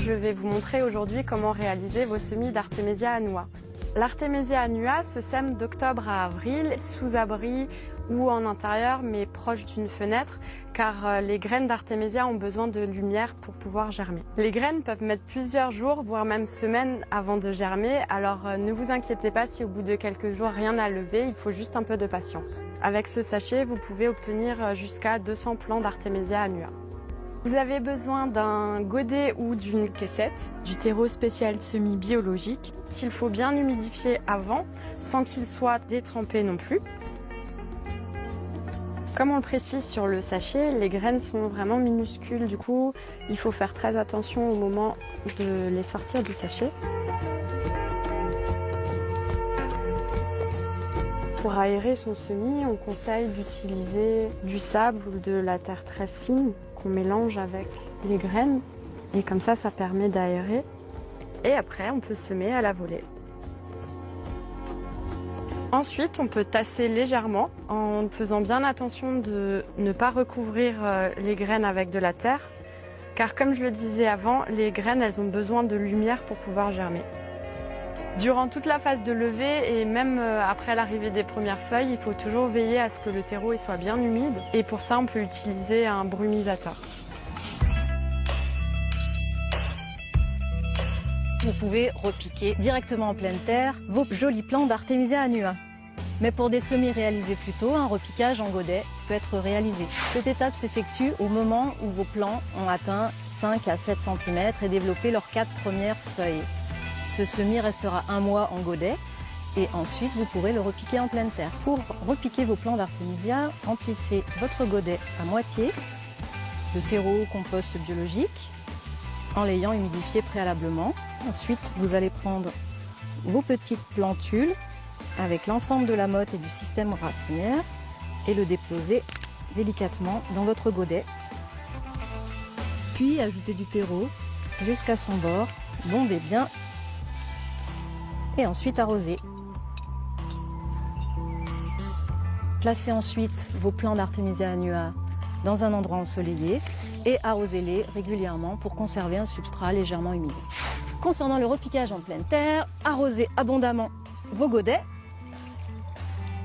je vais vous montrer aujourd'hui comment réaliser vos semis d'Artemisia annua. L'Artemisia annua se sème d'octobre à avril, sous abri ou en intérieur, mais proche d'une fenêtre, car les graines d'Artemisia ont besoin de lumière pour pouvoir germer. Les graines peuvent mettre plusieurs jours, voire même semaines avant de germer, alors ne vous inquiétez pas si au bout de quelques jours rien n'a levé, il faut juste un peu de patience. Avec ce sachet, vous pouvez obtenir jusqu'à 200 plants d'Artemisia annua. Vous avez besoin d'un godet ou d'une caissette, du terreau spécial semi-biologique, qu'il faut bien humidifier avant, sans qu'il soit détrempé non plus. Comme on le précise sur le sachet, les graines sont vraiment minuscules, du coup il faut faire très attention au moment de les sortir du sachet. Pour aérer son semis, on conseille d'utiliser du sable ou de la terre très fine qu'on mélange avec les graines et comme ça permet d'aérer. Et après on peut semer à la volée. Ensuite, on peut tasser légèrement en faisant bien attention de ne pas recouvrir les graines avec de la terre, car comme je le disais avant, les graines elles ont besoin de lumière pour pouvoir germer. Durant toute la phase de levée et même après l'arrivée des premières feuilles, il faut toujours veiller à ce que le terreau soit bien humide et pour ça on peut utiliser un brumisateur. Vous pouvez repiquer directement en pleine terre vos jolis plants d'Artemisia annua. Mais pour des semis réalisés plus tôt, un repiquage en godet peut être réalisé. Cette étape s'effectue au moment où vos plants ont atteint 5 à 7 cm et développé leurs 4 premières feuilles. Ce semis restera un mois en godet et ensuite vous pourrez le repiquer en pleine terre. Pour repiquer vos plants d'Artemisia, remplissez votre godet à moitié de terreau compost biologique en l'ayant humidifié préalablement. Ensuite, vous allez prendre vos petites plantules avec l'ensemble de la motte et du système racinaire et le déposer délicatement dans votre godet. Puis ajouter du terreau jusqu'à son bord, bombez bien et ensuite arroser. Placez ensuite vos plants d'Artemisia annua dans un endroit ensoleillé et arrosez-les régulièrement pour conserver un substrat légèrement humide. Concernant le repiquage en pleine terre, arrosez abondamment vos godets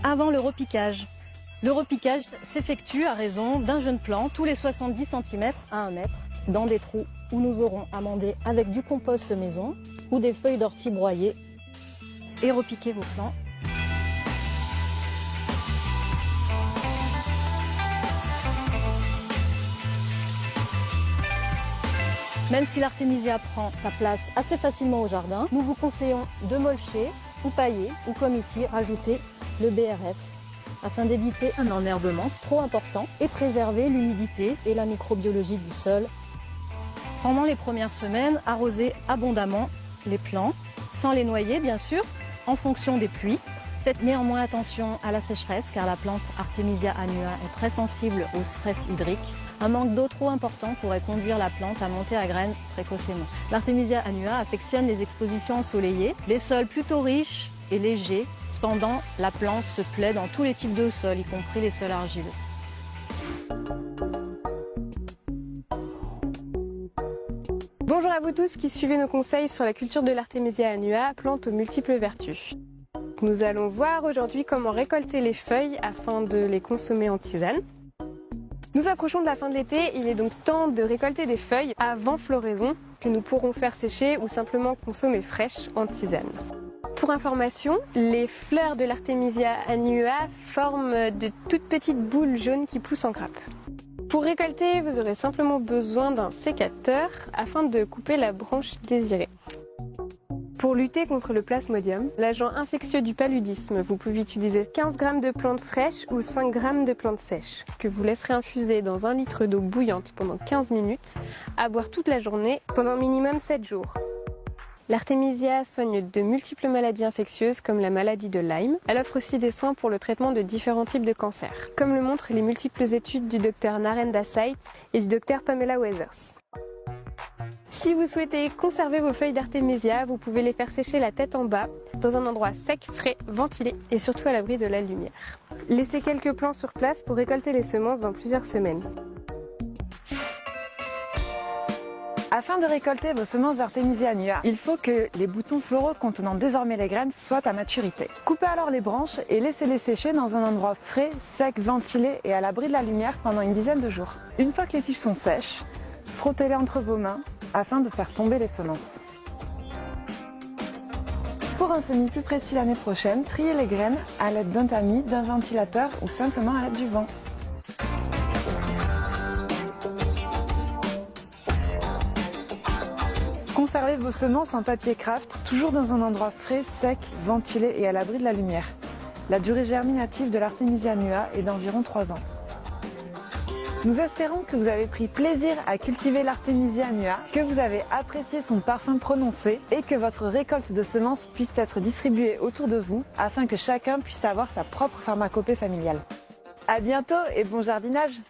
avant le repiquage. Le repiquage s'effectue à raison d'un jeune plant tous les 70 cm à 1 mètre dans des trous où nous aurons amendé avec du compost maison ou des feuilles d'ortie broyées et repiquez vos plants. Même si l'Artemisia prend sa place assez facilement au jardin, nous vous conseillons de mulcher ou pailler ou comme ici rajouter le BRF afin d'éviter un enherbement trop important et préserver l'humidité et la microbiologie du sol. Pendant les premières semaines, arrosez abondamment les plants, sans les noyer bien sûr, en fonction des pluies. Faites néanmoins attention à la sécheresse car la plante Artemisia annua est très sensible au stress hydrique. Un manque d'eau trop important pourrait conduire la plante à monter à graines précocement. L'Artemisia annua affectionne les expositions ensoleillées, les sols plutôt riches et légers. Cependant, la plante se plaît dans tous les types de sols, y compris les sols argileux. Bonjour à vous tous qui suivez nos conseils sur la culture de l'Artemisia annua, plante aux multiples vertus. Nous allons voir aujourd'hui comment récolter les feuilles afin de les consommer en tisane. Nous approchons de la fin de l'été, il est donc temps de récolter des feuilles avant floraison que nous pourrons faire sécher ou simplement consommer fraîches en tisane. Pour information, les fleurs de l'Artemisia annua forment de toutes petites boules jaunes qui poussent en grappe. Pour récolter, vous aurez simplement besoin d'un sécateur afin de couper la branche désirée. Pour lutter contre le plasmodium, l'agent infectieux du paludisme, vous pouvez utiliser 15 g de plantes fraîches ou 5 g de plantes sèches, que vous laisserez infuser dans 1 litre d'eau bouillante pendant 15 minutes, à boire toute la journée pendant minimum 7 jours. L'Artemisia soigne de multiples maladies infectieuses comme la maladie de Lyme. Elle offre aussi des soins pour le traitement de différents types de cancers, comme le montrent les multiples études du Dr Narendra Sait et du Dr Pamela Weathers. Si vous souhaitez conserver vos feuilles d'Artemisia, vous pouvez les faire sécher la tête en bas, dans un endroit sec, frais, ventilé et surtout à l'abri de la lumière. Laissez quelques plants sur place pour récolter les semences dans plusieurs semaines. Afin de récolter vos semences d'Artemisia annua, il faut que les boutons floraux contenant désormais les graines soient à maturité. Coupez alors les branches et laissez-les sécher dans un endroit frais, sec, ventilé et à l'abri de la lumière pendant une dizaine de jours. Une fois que les tiges sont sèches, frottez-les entre vos mains afin de faire tomber les semences. Pour un semis plus précis l'année prochaine, triez les graines à l'aide d'un tamis, d'un ventilateur ou simplement à l'aide du vent. Conservez vos semences en papier craft, toujours dans un endroit frais, sec, ventilé et à l'abri de la lumière. La durée germinative de l'Artemisia annua est d'environ 3 ans. Nous espérons que vous avez pris plaisir à cultiver l'Artemisia annua, que vous avez apprécié son parfum prononcé et que votre récolte de semences puisse être distribuée autour de vous afin que chacun puisse avoir sa propre pharmacopée familiale. À bientôt et bon jardinage!